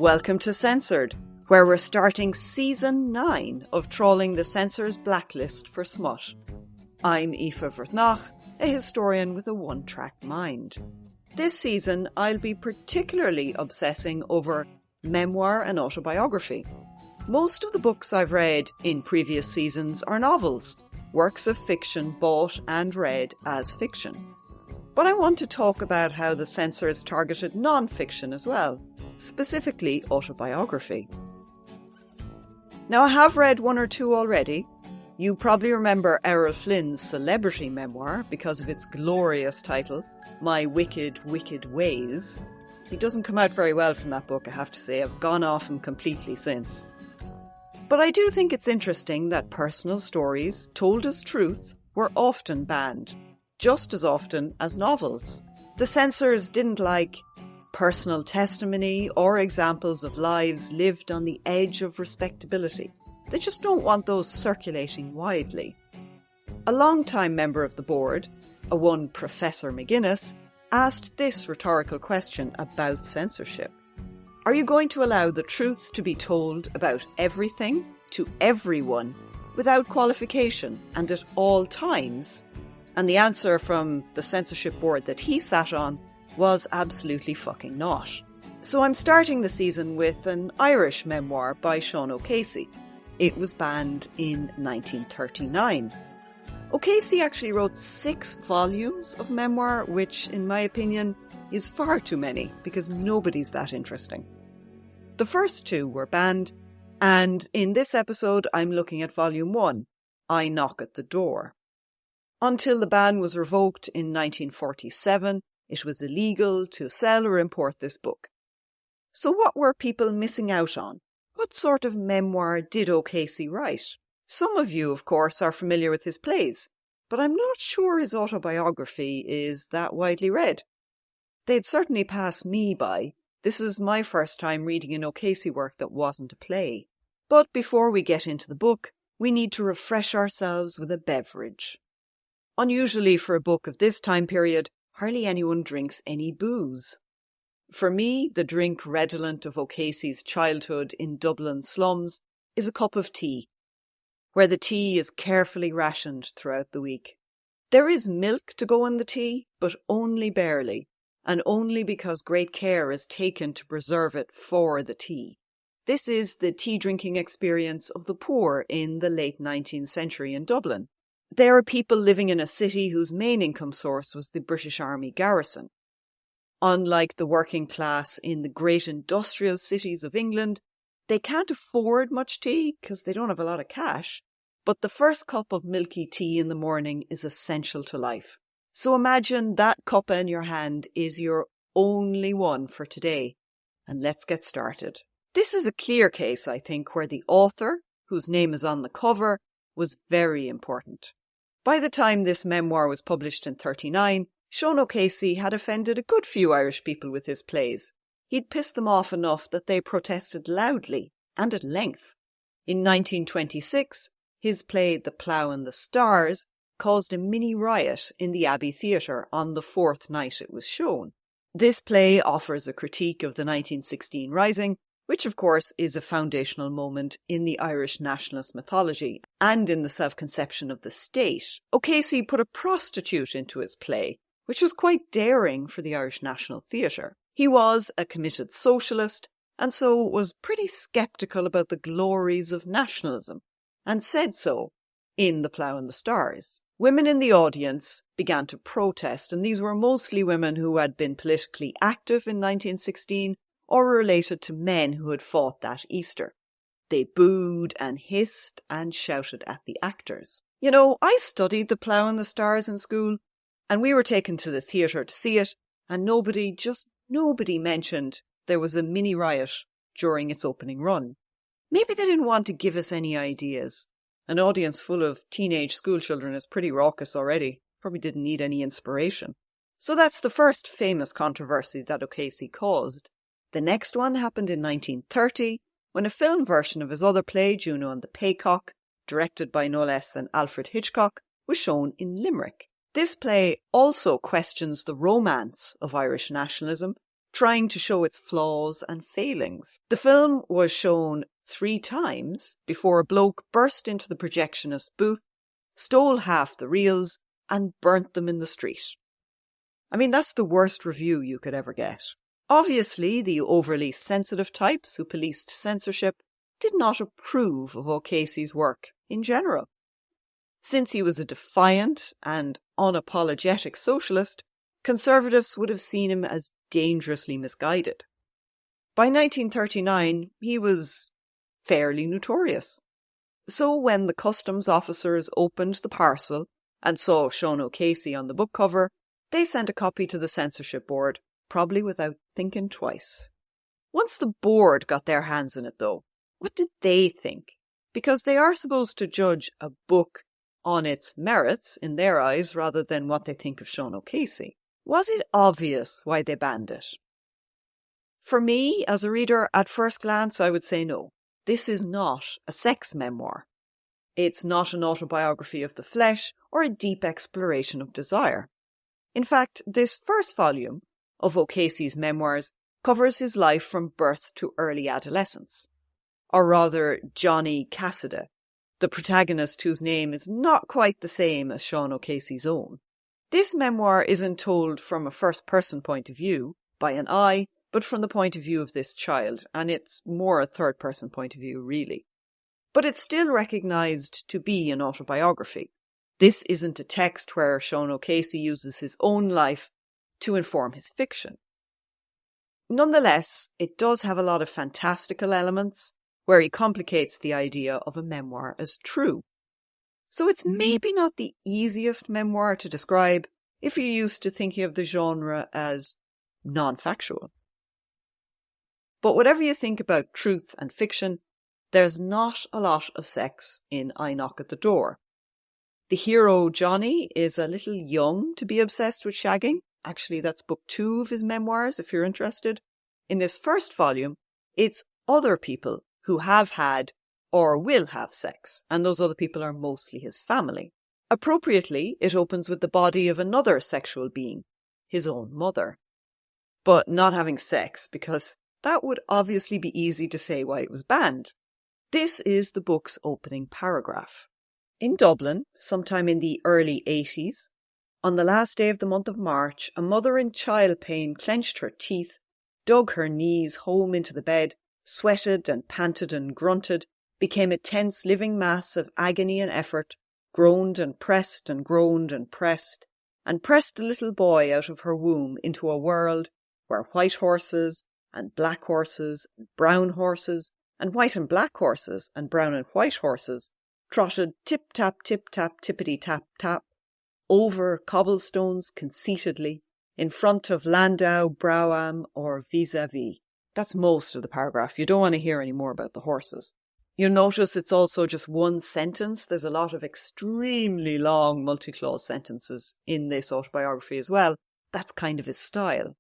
Welcome to Censored, where we're starting Season 9 of trawling the censor's blacklist for smut. I'm Aoife Vertnach, a historian with a one-track mind. This season, I'll be particularly obsessing over memoir and autobiography. Most of the books I've read in previous seasons are novels, works of fiction bought and read as fiction. But I want to talk about how the censors targeted non-fiction as well, specifically autobiography. Now, I have read one or two already. You probably remember Errol Flynn's celebrity memoir because of its glorious title, My Wicked, Wicked Ways. He doesn't come out very well from that book, I have to say. I've gone off him completely since. But I do think it's interesting that personal stories, told as truth, were often banned, just as often as novels. The censors didn't like personal testimony or examples of lives lived on the edge of respectability. They just don't want those circulating widely. A long-time member of the board, a one Professor McGuinness, asked this rhetorical question about censorship. Are you going to allow the truth to be told about everything to everyone without qualification and at all times? And the answer from the censorship board that he sat on was absolutely fucking not. So I'm starting the season with an Irish memoir by Sean O'Casey. It was banned in 1939. O'Casey actually wrote 6 volumes of memoir, which, in my opinion, is far too many because nobody's that interesting. The first 2 were banned, and in this episode I'm looking at Volume 1, I Knock at the Door. Until the ban was revoked in 1947, it was illegal to sell or import this book. So what were people missing out on? What sort of memoir did O'Casey write? Some of you, of course, are familiar with his plays, but I'm not sure his autobiography is that widely read. They'd certainly pass me by. This is my first time reading an O'Casey work that wasn't a play. But before we get into the book, we need to refresh ourselves with a beverage. Unusually for a book of this time period, hardly anyone drinks any booze. For me, the drink redolent of O'Casey's childhood in Dublin slums is a cup of tea, where the tea is carefully rationed throughout the week. There is milk to go in the tea, but only barely, and only because great care is taken to preserve it for the tea. This is the tea drinking experience of the poor in the late 19th century in Dublin. There are people living in a city whose main income source was the British Army garrison. Unlike the working class in the great industrial cities of England, they can't afford much tea because they don't have a lot of cash, but the first cup of milky tea in the morning is essential to life. So imagine that cup in your hand is your only one for today, and let's get started. This is a clear case, I think, where the author, whose name is on the cover, was very important. By the time this memoir was published in 1939, Sean O'Casey had offended a good few Irish people with his plays. He'd pissed them off enough that they protested loudly and at length. In 1926, his play The Plough and the Stars caused a mini riot in the Abbey Theatre on the 4th night it was shown. This play offers a critique of the 1916 Rising, which of course is a foundational moment in the Irish nationalist mythology and in the self-conception of the state. O'Casey put a prostitute into his play, which was quite daring for the Irish National Theatre. He was a committed socialist and so was pretty sceptical about the glories of nationalism, and said so in The Plough and the Stars. Women in the audience began to protest, and these were mostly women who had been politically active in 1916 or related to men who had fought that Easter. They booed and hissed and shouted at the actors. You know, I studied The Plough and the Stars in school, and we were taken to the theatre to see it, and nobody mentioned there was a mini riot during its opening run. Maybe they didn't want to give us any ideas. An audience full of teenage schoolchildren is pretty raucous already. Probably didn't need any inspiration. So that's the first famous controversy that O'Casey caused. The next one happened in 1930, when a film version of his other play, Juno and the Paycock, directed by no less than Alfred Hitchcock, was shown in Limerick. This play also questions the romance of Irish nationalism trying to show its flaws and failings. The film was shown 3 times before a bloke burst into the projectionist booth, stole half the reels, and burnt them in the street. I mean, that's the worst review you could ever get. Obviously, the overly sensitive types who policed censorship did not approve of O'Casey's work in general. Since he was a defiant and unapologetic socialist, conservatives would have seen him as dangerously misguided. By 1939, he was fairly notorious. So when the customs officers opened the parcel and saw Sean O'Casey on the book cover, they sent a copy to the censorship board, probably without thinking twice. Once the board got their hands in it, though, what did they think? Because they are supposed to judge a book on its merits in their eyes rather than what they think of Sean O'Casey. Was it obvious why they banned it? For me, as a reader, at first glance, I would say no. This is not a sex memoir. It's not an autobiography of the flesh or a deep exploration of desire. In fact, this first volume of O'Casey's memoirs covers his life from birth to early adolescence. Or rather, Johnny Cassida, the protagonist whose name is not quite the same as Sean O'Casey's own. This memoir isn't told from a first-person point of view, by an I, but from the point of view of this child, and it's more a third-person point of view, really. But it's still recognised to be an autobiography. This isn't a text where Sean O'Casey uses his own life to inform his fiction. Nonetheless, it does have a lot of fantastical elements, where he complicates the idea of a memoir as true. So it's maybe not the easiest memoir to describe if you're used to thinking of the genre as non-factual. But whatever you think about truth and fiction, there's not a lot of sex in I Knock at the Door. The hero, Johnny, is a little young to be obsessed with shagging. Actually, that's book 2 of his memoirs, if you're interested. In this first volume, it's other people who have had or will have sex, and those other people are mostly his family. Appropriately, it opens with the body of another sexual being, his own mother. But not having sex, because that would obviously be easy to say why it was banned. This is the book's opening paragraph. In Dublin, sometime in the early 80s, on the last day of the month of March, a mother in child pain clenched her teeth, dug her knees home into the bed, sweated and panted and grunted, became a tense living mass of agony and effort, groaned and pressed and groaned and pressed the little boy out of her womb into a world where white horses and black horses and brown horses and white and black horses and brown and white horses trotted tip-tap, tippity-tap-tap over cobblestones conceitedly in front of Landau, Brougham or vis-a-vis. That's most of the paragraph. You don't want to hear any more about the horses. You'll notice it's also just one sentence. There's a lot of extremely long multi-clause sentences in this autobiography as well. That's kind of his style.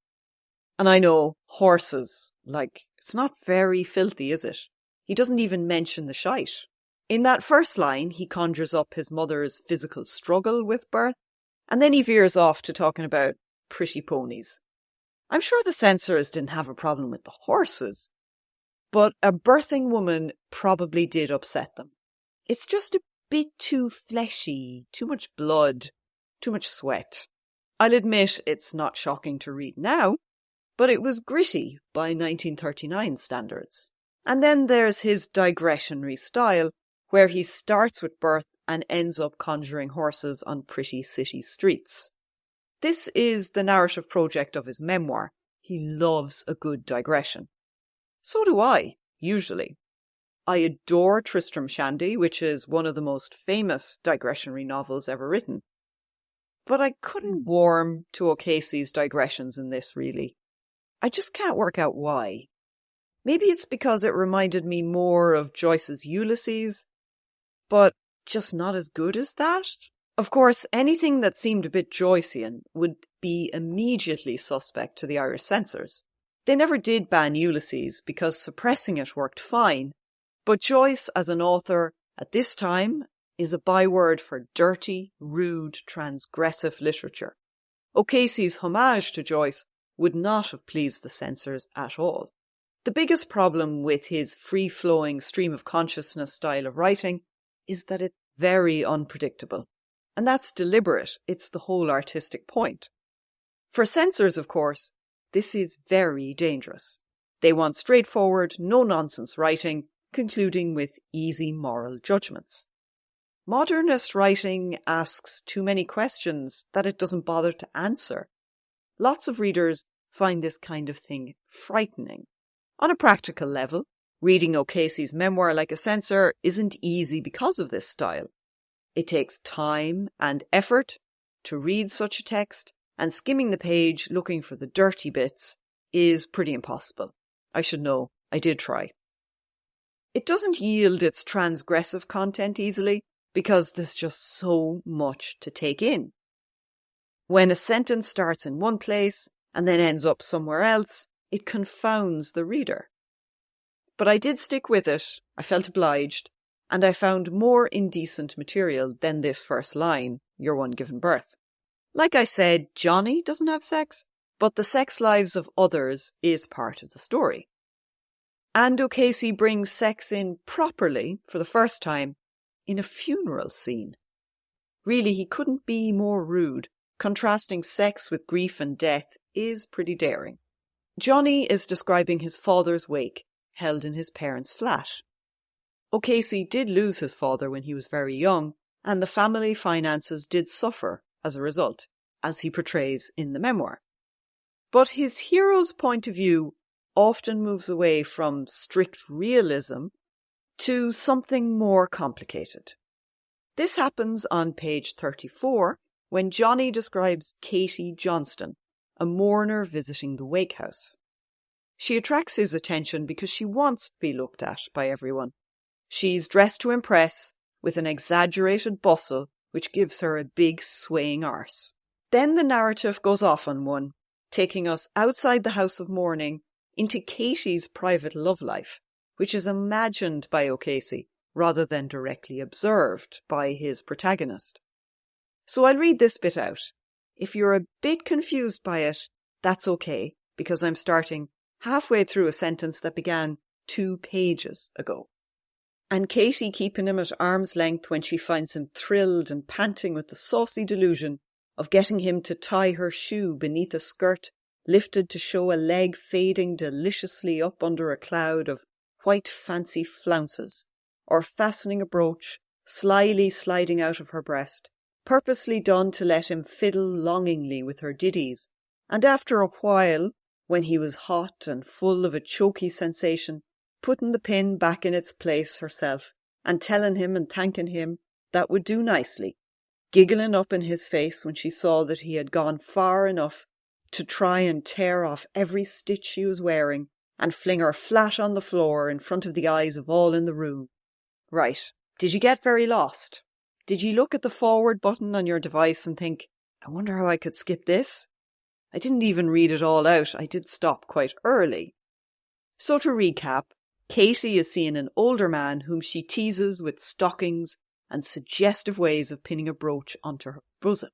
And I know, horses, it's not very filthy, is it? He doesn't even mention the shite. In that first line, he conjures up his mother's physical struggle with birth, and then he veers off to talking about pretty ponies. I'm sure the censors didn't have a problem with the horses, but a birthing woman probably did upset them. It's just a bit too fleshy, too much blood, too much sweat. I'll admit it's not shocking to read now, but it was gritty by 1939 standards. And then there's his digressionary style, where he starts with birth and ends up conjuring horses on pretty city streets. This is the narrative project of his memoir. He loves a good digression. So do I, usually. I adore Tristram Shandy, which is one of the most famous digressionary novels ever written. But I couldn't warm to O'Casey's digressions in this, really. I just can't work out why. Maybe it's because it reminded me more of Joyce's Ulysses, but just not as good as that. Of course, anything that seemed a bit Joycean would be immediately suspect to the Irish censors. They never did ban Ulysses because suppressing it worked fine, but Joyce as an author at this time is a byword for dirty, rude, transgressive literature. O'Casey's homage to Joyce would not have pleased the censors at all. The biggest problem with his free-flowing stream of consciousness style of writing is that it's very unpredictable. And that's deliberate. It's the whole artistic point. For censors, of course, this is very dangerous. They want straightforward, no-nonsense writing, concluding with easy moral judgments. Modernist writing asks too many questions that it doesn't bother to answer. Lots of readers find this kind of thing frightening. On a practical level, reading O'Casey's memoir like a censor isn't easy because of this style. It takes time and effort to read such a text, and skimming the page looking for the dirty bits is pretty impossible. I should know, I did try. It doesn't yield its transgressive content easily because there's just so much to take in. When a sentence starts in one place and then ends up somewhere else, it confounds the reader. But I did stick with it, I felt obliged, and I found more indecent material than this first line, "Your one given birth." Like I said, Johnny doesn't have sex, but the sex lives of others is part of the story. And O'Casey brings sex in properly, for the first time, in a funeral scene. Really, he couldn't be more rude. Contrasting sex with grief and death is pretty daring. Johnny is describing his father's wake, held in his parents' flat. O'Casey did lose his father when he was very young, and the family finances did suffer as a result, as he portrays in the memoir. But his hero's point of view often moves away from strict realism to something more complicated. This happens on page 34 when Johnny describes Katie Johnston, a mourner visiting the wake house. She attracts his attention because she wants to be looked at by everyone. She's dressed to impress, with an exaggerated bustle which gives her a big swaying arse. Then the narrative goes off on one, taking us outside the house of mourning into Katie's private love life, which is imagined by O'Casey rather than directly observed by his protagonist. So I'll read this bit out. If you're a bit confused by it, that's okay, because I'm starting halfway through a sentence that began 2 pages ago. And Katie keeping him at arm's length when she finds him thrilled and panting with the saucy delusion of getting him to tie her shoe beneath a skirt lifted to show a leg fading deliciously up under a cloud of white fancy flounces, or fastening a brooch slyly sliding out of her breast, purposely done to let him fiddle longingly with her ditties, and after a while, when he was hot and full of a choky sensation, putting the pin back in its place herself, and telling him and thanking him that would do nicely, giggling up in his face when she saw that he had gone far enough to try and tear off every stitch she was wearing and fling her flat on the floor in front of the eyes of all in the room. Right, did you get very lost? Did you look at the forward button on your device and think, I wonder how I could skip this? I didn't even read it all out, I did stop quite early. So to recap, Katie is seeing an older man whom she teases with stockings and suggestive ways of pinning a brooch onto her bosom.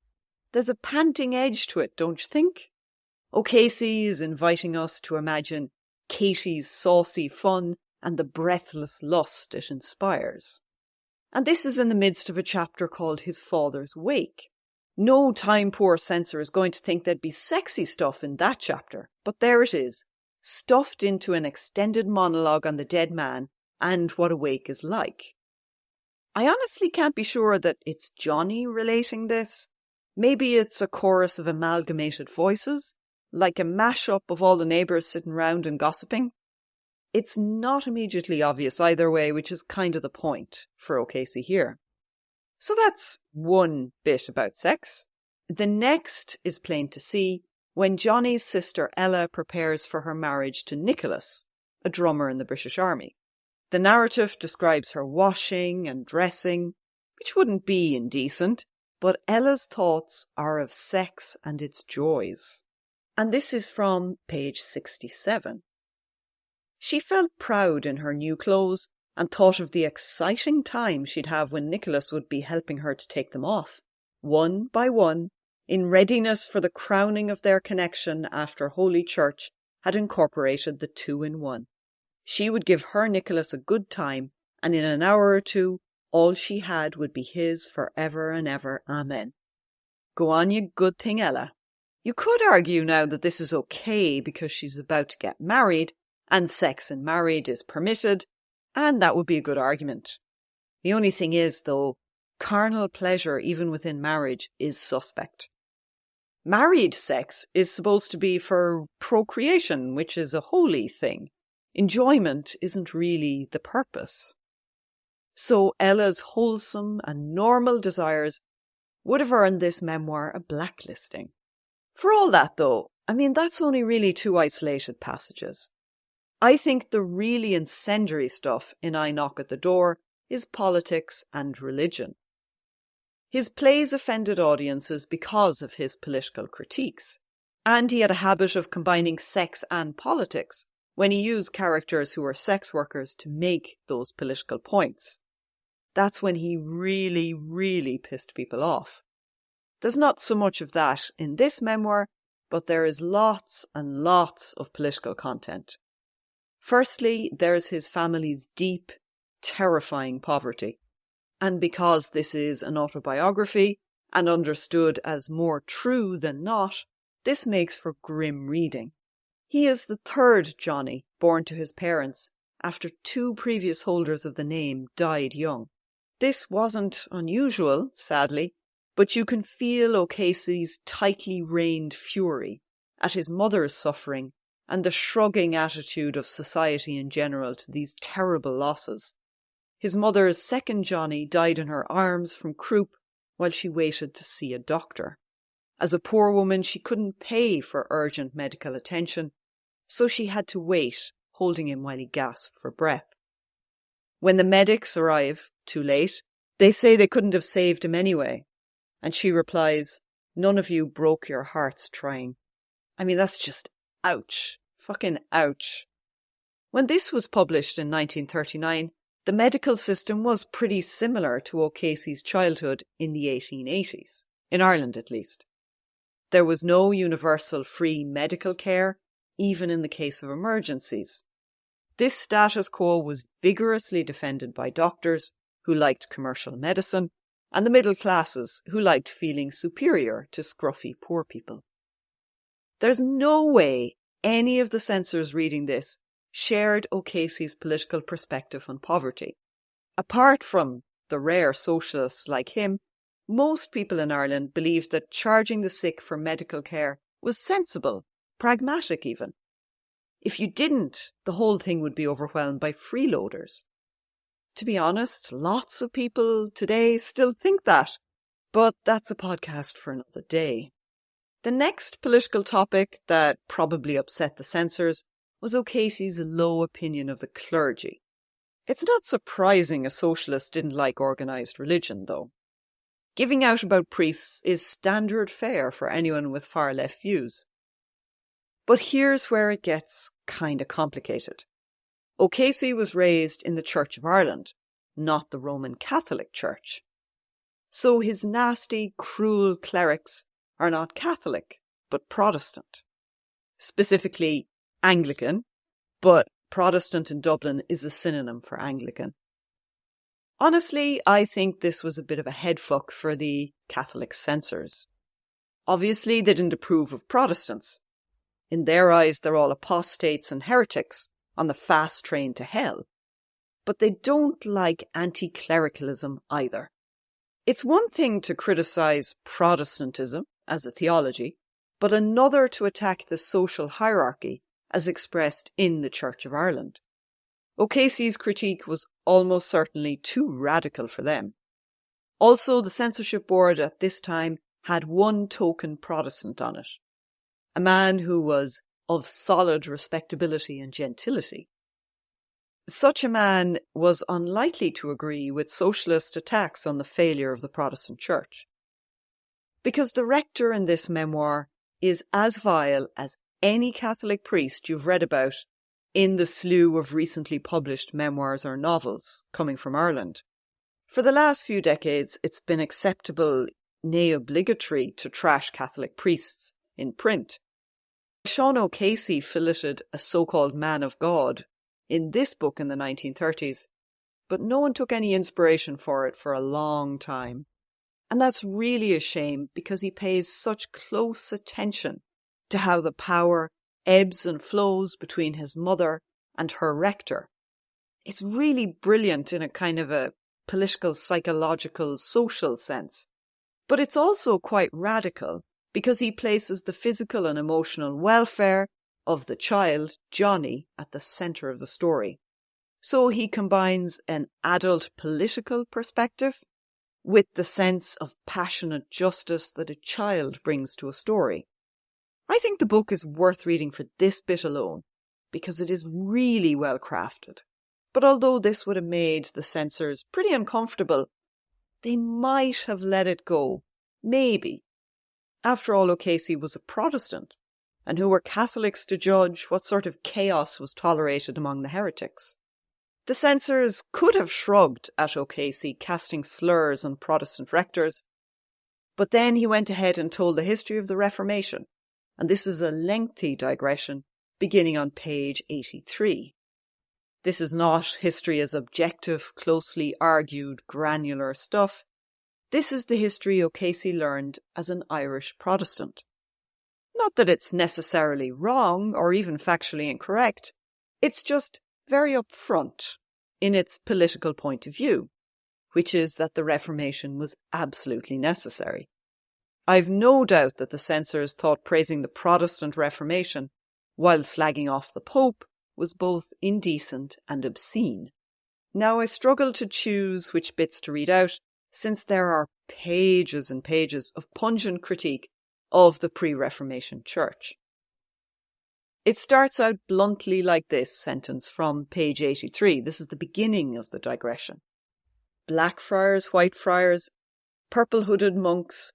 There's a panting edge to it, don't you think? O'Casey is inviting us to imagine Katie's saucy fun and the breathless lust it inspires. And this is in the midst of a chapter called His Father's Wake. No time-poor censor is going to think there'd be sexy stuff in that chapter, but there it is, stuffed into an extended monologue on the dead man and what a wake is like. I honestly can't be sure that it's Johnny relating this. Maybe it's a chorus of amalgamated voices, like a mash-up of all the neighbours sitting round and gossiping. It's not immediately obvious either way, which is kind of the point for O'Casey here. So that's one bit about sex. The next is plain to see when Johnny's sister Ella prepares for her marriage to Nicholas, a drummer in the British Army. The narrative describes her washing and dressing, which wouldn't be indecent, but Ella's thoughts are of sex and its joys. And this is from page 67. She felt proud in her new clothes and thought of the exciting time she'd have when Nicholas would be helping her to take them off. One by one, in readiness for the crowning of their connection after Holy Church had incorporated the two in one. She would give her Nicholas a good time, and in an hour or two, all she had would be his for ever and ever. Amen. Go on, you good thing, Ella. You could argue now that this is okay because she's about to get married, and sex and married is permitted, and that would be a good argument. The only thing is, though, carnal pleasure, even within marriage, is suspect. Married sex is supposed to be for procreation, which is a holy thing. Enjoyment isn't really the purpose. So Ella's wholesome and normal desires would have earned this memoir a blacklisting. For all that, though, that's only really 2 isolated passages. I think the really incendiary stuff in I Knock at the Door is politics and religion. His plays offended audiences because of his political critiques, and he had a habit of combining sex and politics when he used characters who were sex workers to make those political points. That's when he really, really pissed people off. There's not so much of that in this memoir, but there is lots and lots of political content. Firstly, there's his family's deep, terrifying poverty. And because this is an autobiography and understood as more true than not, this makes for grim reading. He is the 3rd Johnny born to his parents after 2 previous holders of the name died young. This wasn't unusual, sadly, but you can feel O'Casey's tightly reined fury at his mother's suffering and the shrugging attitude of society in general to these terrible losses. His mother's 2nd Johnny died in her arms from croup while she waited to see a doctor. As a poor woman, she couldn't pay for urgent medical attention, so she had to wait, holding him while he gasped for breath. When the medics arrive, too late, they say they couldn't have saved him anyway. And she replies, "None of you broke your hearts trying." That's just ouch. Fucking ouch. When this was published in 1939, the medical system was pretty similar to O'Casey's childhood in the 1880s, in Ireland at least. There was no universal free medical care, even in the case of emergencies. This status quo was vigorously defended by doctors who liked commercial medicine and the middle classes who liked feeling superior to scruffy poor people. There's no way any of the censors reading this shared O'Casey's political perspective on poverty. Apart from the rare socialists like him, most people in Ireland believed that charging the sick for medical care was sensible, pragmatic even. If you didn't, the whole thing would be overwhelmed by freeloaders. To be honest, lots of people today still think that, but that's a podcast for another day. The next political topic that probably upset the censors was O'Casey's low opinion of the clergy. It's not surprising a socialist didn't like organised religion, though. Giving out about priests is standard fare for anyone with far-left views. But here's where it gets kinda complicated. O'Casey was raised in the Church of Ireland, not the Roman Catholic Church. So his nasty, cruel clerics are not Catholic, but Protestant. Specifically Anglican, but Protestant in Dublin is a synonym for Anglican. Honestly, I think this was a bit of a headfuck for the Catholic censors. Obviously, they didn't approve of Protestants. In their eyes, they're all apostates and heretics on the fast train to hell. But they don't like anti-clericalism either. It's one thing to criticise Protestantism as a theology, but another to attack the social hierarchy as expressed in the Church of Ireland. O'Casey's critique was almost certainly too radical for them. Also, the censorship board at this time had one token Protestant on it, a man who was of solid respectability and gentility. Such a man was unlikely to agree with socialist attacks on the failure of the Protestant Church. Because the rector in this memoir is as vile as any Catholic priest you've read about in the slew of recently published memoirs or novels coming from Ireland. For the last few decades, it's been acceptable, nay obligatory to trash Catholic priests in print. Sean O'Casey filleted a so-called man of God in this book in the 1930s, but no one took any inspiration for it for a long time. And that's really a shame because he pays such close attention to how the power ebbs and flows between his mother and her rector. It's really brilliant in a kind of a political, psychological, social sense. But it's also quite radical because he places the physical and emotional welfare of the child, Johnny, at the centre of the story. So he combines an adult political perspective with the sense of passionate justice that a child brings to a story. I think the book is worth reading for this bit alone, because it is really well crafted. But although this would have made the censors pretty uncomfortable, they might have let it go. Maybe. After all, O'Casey was a Protestant, and who were Catholics to judge what sort of chaos was tolerated among the heretics? The censors could have shrugged at O'Casey, casting slurs on Protestant rectors, but then he went ahead and told the history of the Reformation, and this is a lengthy digression beginning on page 83. This is not history as objective, closely argued, granular stuff. This is the history O'Casey learned as an Irish Protestant. Not that it's necessarily wrong or even factually incorrect, it's just very upfront in its political point of view, which is that the Reformation was absolutely necessary. I've no doubt that the censors thought praising the Protestant Reformation while slagging off the Pope was both indecent and obscene. Now I struggle to choose which bits to read out, since there are pages and pages of pungent critique of the pre-Reformation Church. It starts out bluntly like this sentence from page 83. This is the beginning of the digression. Black friars, white friars, purple-hooded monks,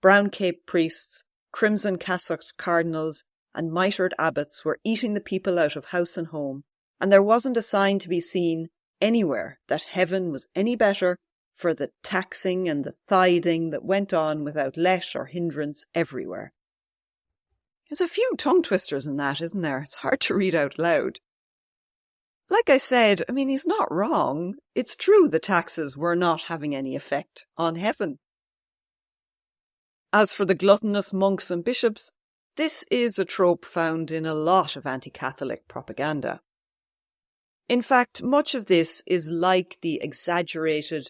brown-caped priests, crimson-cassocked cardinals, and mitred abbots were eating the people out of house and home, and there wasn't a sign to be seen anywhere that heaven was any better for the taxing and the tithing that went on without let or hindrance everywhere. There's a few tongue twisters in that, isn't there? It's hard to read out loud. Like I said, he's not wrong. It's true the taxes were not having any effect on heaven. As for the gluttonous monks and bishops, this is a trope found in a lot of anti-Catholic propaganda. In fact, much of this is like the exaggerated,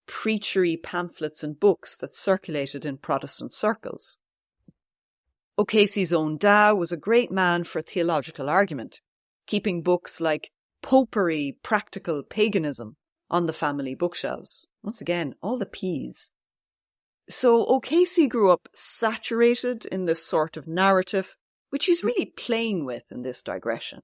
preachery pamphlets and books that circulated in Protestant circles. O'Casey's own da was a great man for theological argument, keeping books like Popery, Practical Paganism on the family bookshelves. Once again, all the P's. So O'Casey grew up saturated in this sort of narrative, which he's really playing with in this digression.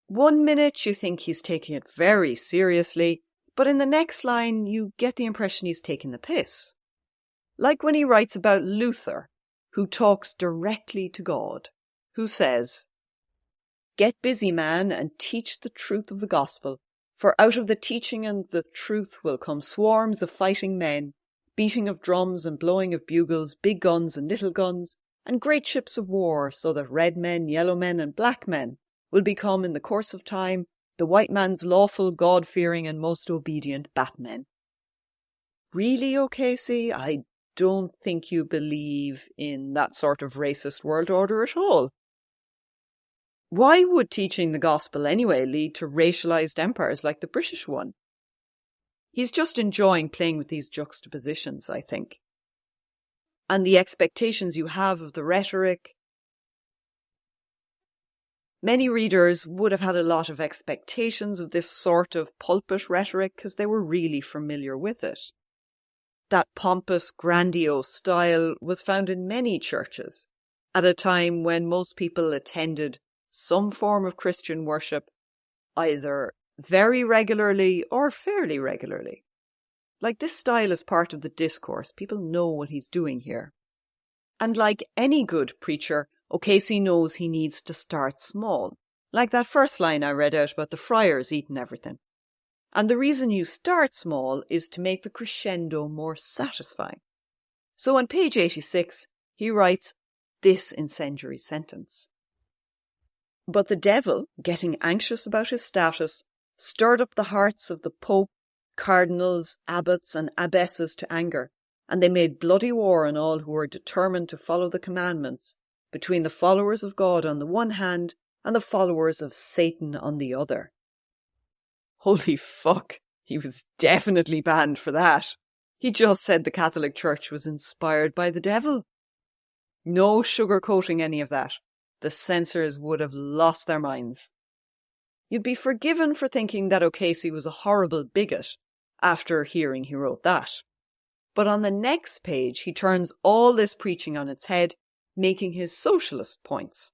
One minute you think he's taking it very seriously, but in the next line you get the impression he's taking the piss. Like when he writes about Luther, who talks directly to God, who says, "Get busy, man, and teach the truth of the gospel, for out of the teaching and the truth will come swarms of fighting men, beating of drums and blowing of bugles, big guns and little guns, and great ships of war, so that red men, yellow men, and black men will become in the course of time the white man's lawful, God-fearing, and most obedient batmen." Really, O'Casey? I don't think you believe in that sort of racist world order at all. Why would teaching the gospel anyway lead to racialized empires like the British one? He's just enjoying playing with these juxtapositions, I think. And the expectations you have of the rhetoric. Many readers would have had a lot of expectations of this sort of pulpit rhetoric because they were really familiar with it. That pompous, grandiose style was found in many churches at a time when most people attended some form of Christian worship, either very regularly or fairly regularly. Like, this style is part of the discourse. People know what he's doing here. And like any good preacher, O'Casey knows he needs to start small. Like that first line I read out about the friars eating everything. And the reason you start small is to make the crescendo more satisfying. So on page 86, he writes this incendiary sentence. But the devil, getting anxious about his status, stirred up the hearts of the Pope, cardinals, abbots, and abbesses to anger, and they made bloody war on all who were determined to follow the commandments, between the followers of God on the one hand and the followers of Satan on the other. Holy fuck, he was definitely banned for that. He just said the Catholic Church was inspired by the devil. No sugarcoating any of that. The censors would have lost their minds. You'd be forgiven for thinking that O'Casey was a horrible bigot after hearing he wrote that. But on the next page, he turns all this preaching on its head, making his socialist points.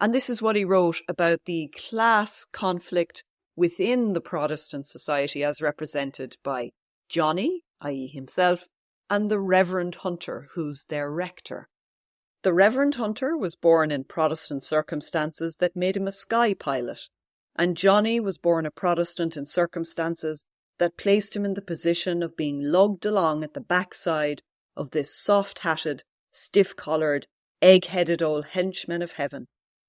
And this is what he wrote about the class conflict within the Protestant society as represented by Johnny, i.e. himself, and the Reverend Hunter, who's their rector. The Reverend Hunter was born in Protestant circumstances that made him a sky pilot, and Johnny was born a Protestant in circumstances that placed him in the position of being lugged along at the backside of this soft-hatted, stiff-collared, egg-headed old henchman of heaven,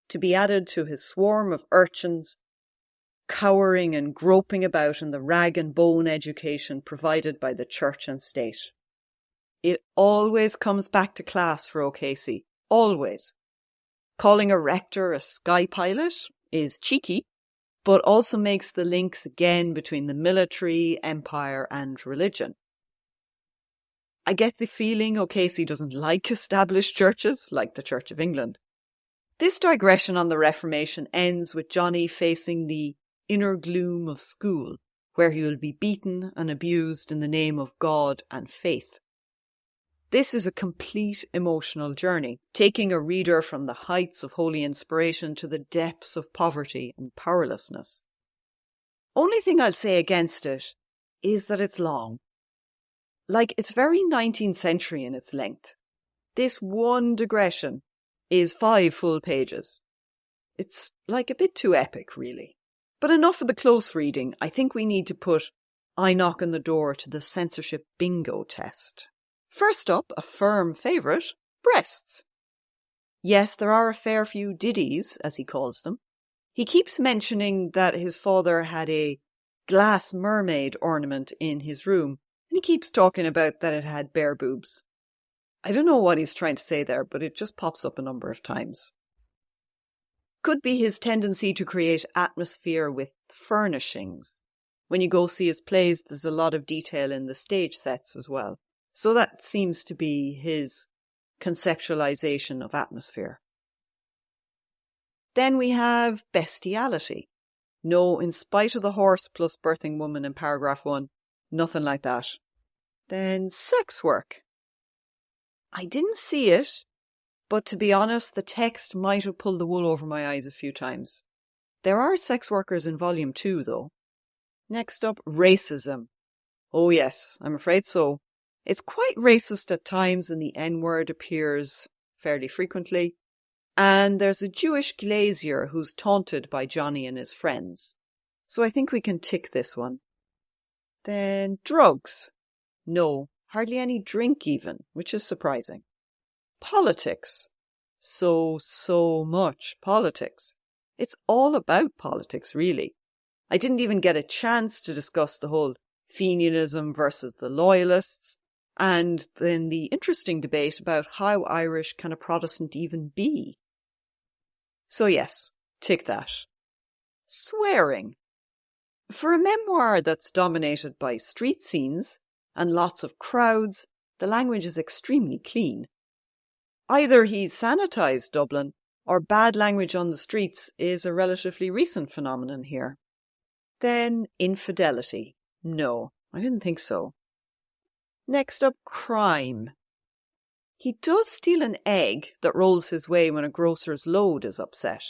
to be added to his swarm of urchins, cowering and groping about in the rag and bone education provided by the church and state. It always comes back to class for O'Casey. Always. Calling a rector a sky pilot is cheeky, but also makes the links again between the military, empire, and religion. I get the feeling O'Casey doesn't like established churches, like the Church of England. This digression on the Reformation ends with Johnny facing the inner gloom of school, where he will be beaten and abused in the name of God and faith. This is a complete emotional journey, taking a reader from the heights of holy inspiration to the depths of poverty and powerlessness. Only thing I'll say against it is that it's long. Like, it's very 19th century in its length. This one digression is 5 full pages. It's like a bit too epic, really. But enough of the close reading. I think we need to put I Knock on the Door to the censorship bingo test. First up, a firm favourite, breasts. Yes, there are a fair few diddies, as he calls them. He keeps mentioning that his father had a glass mermaid ornament in his room, and he keeps talking about that it had bare boobs. I don't know what he's trying to say there, but it just pops up a number of times. Could be his tendency to create atmosphere with furnishings. When you go see his plays, there's a lot of detail in the stage sets as well. So that seems to be his conceptualization of atmosphere. Then we have bestiality. No, in spite of the horse plus birthing woman in paragraph 1, nothing like that. Then sex work. I didn't see it, but to be honest, the text might have pulled the wool over my eyes a few times. There are sex workers in volume 2, though. Next up, racism. Oh yes, I'm afraid so. It's quite racist at times, and the N-word appears fairly frequently. And there's a Jewish glazier who's taunted by Johnny and his friends. So I think we can tick this one. Then drugs. No, hardly any drink even, which is surprising. Politics. So much politics. It's all about politics, really. I didn't even get a chance to discuss the whole Fenianism versus the Loyalists, and then the interesting debate about how Irish can a Protestant even be. So yes, tick that. Swearing. For a memoir that's dominated by street scenes and lots of crowds, the language is extremely clean. Either he's sanitised Dublin, or bad language on the streets is a relatively recent phenomenon here. Then infidelity. No, I didn't think so. Next up, crime. He does steal an egg that rolls his way when a grocer's load is upset.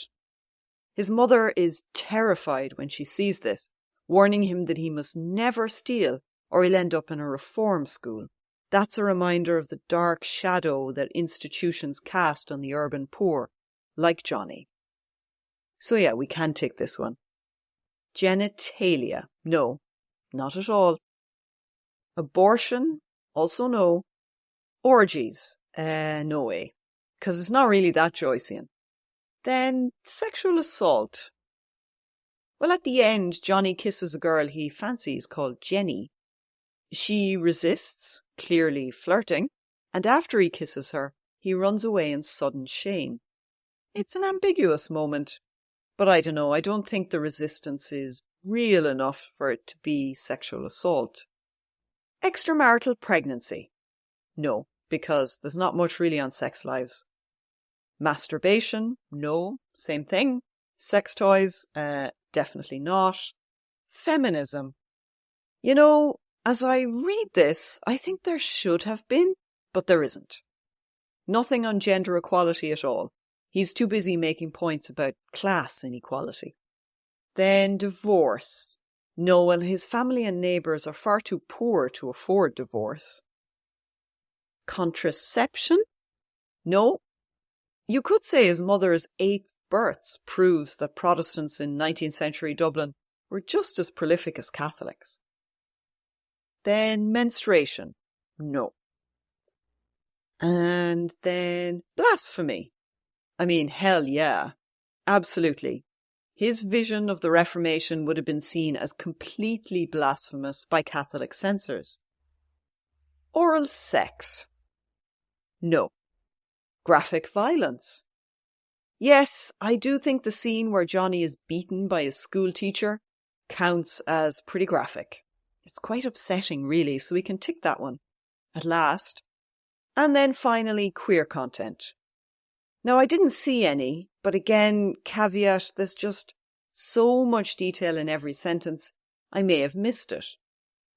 His mother is terrified when she sees this, warning him that he must never steal or he'll end up in a reform school. That's a reminder of the dark shadow that institutions cast on the urban poor, like Johnny. So yeah, we can tick this one. Genitalia. No, not at all. Abortion. Also no. Orgies. No way. Because it's not really that Joycean. Then sexual assault. Well, at the end, Johnny kisses a girl he fancies called Jenny. She resists, clearly flirting, and after he kisses her, he runs away in sudden shame. It's an ambiguous moment, but I don't know, I don't think the resistance is real enough for it to be sexual assault. Extramarital pregnancy. No, because there's not much really on sex lives. Masturbation. No, same thing. Sex toys. Definitely not. Feminism. You know, as I read this, I think there should have been, but there isn't. Nothing on gender equality at all. He's too busy making points about class inequality. Then divorce. No, well, his family and neighbours are far too poor to afford divorce. Contraception? No. You could say his mother's 8 births proves that Protestants in 19th century Dublin were just as prolific as Catholics. Then menstruation. No. And then blasphemy. I mean, hell yeah. Absolutely. His vision of the Reformation would have been seen as completely blasphemous by Catholic censors. Oral sex. No. Graphic violence. Yes, I do think the scene where Johnny is beaten by his school teacher counts as pretty graphic. It's quite upsetting, really, so we can tick that one. At last. And then finally, queer content. Now, I didn't see any, but again, caveat, there's just so much detail in every sentence, I may have missed it.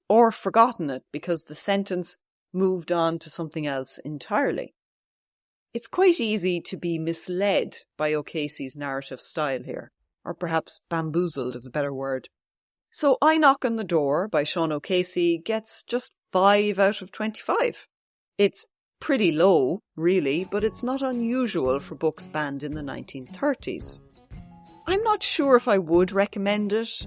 Or forgotten it because the sentence moved on to something else entirely. It's quite easy to be misled by O'Casey's narrative style here, or perhaps bamboozled is a better word. So I Knock on the Door by Sean O'Casey gets just 5 out of 25. It's pretty low, really, but it's not unusual for books banned in the 1930s. I'm not sure if I would recommend it.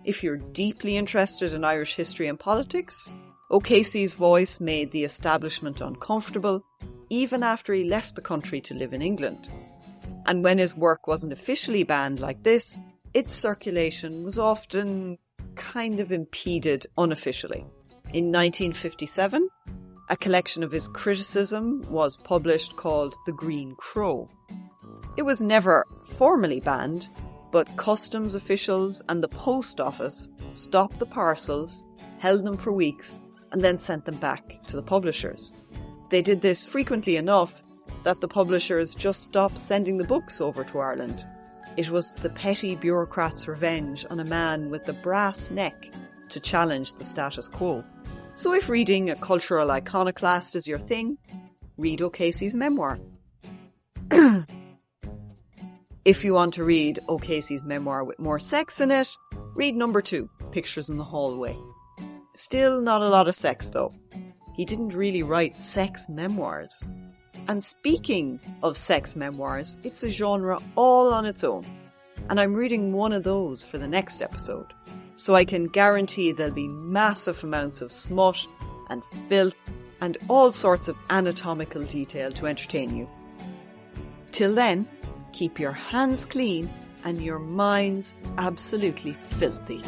If you're deeply interested in Irish history and politics, O'Casey's voice made the establishment uncomfortable, even after he left the country to live in England. And when his work wasn't officially banned like this, its circulation was often kind of impeded unofficially. In 1957, a collection of his criticism was published called The Green Crow. It was never formally banned, but customs officials and the post office stopped the parcels, held them for weeks, and then sent them back to the publishers. They did this frequently enough that the publishers just stopped sending the books over to Ireland. It was the petty bureaucrats' revenge on a man with a brass neck to challenge the status quo. So if reading a cultural iconoclast is your thing, read O'Casey's memoir. If you want to read O'Casey's memoir with more sex in it, read number 2, Pictures in the Hallway. Still not a lot of sex though. He didn't really write sex memoirs. And speaking of sex memoirs, it's a genre all on its own. And I'm reading one of those for the next episode. So I can guarantee there'll be massive amounts of smut and filth and all sorts of anatomical detail to entertain you. Till then, keep your hands clean and your minds absolutely filthy.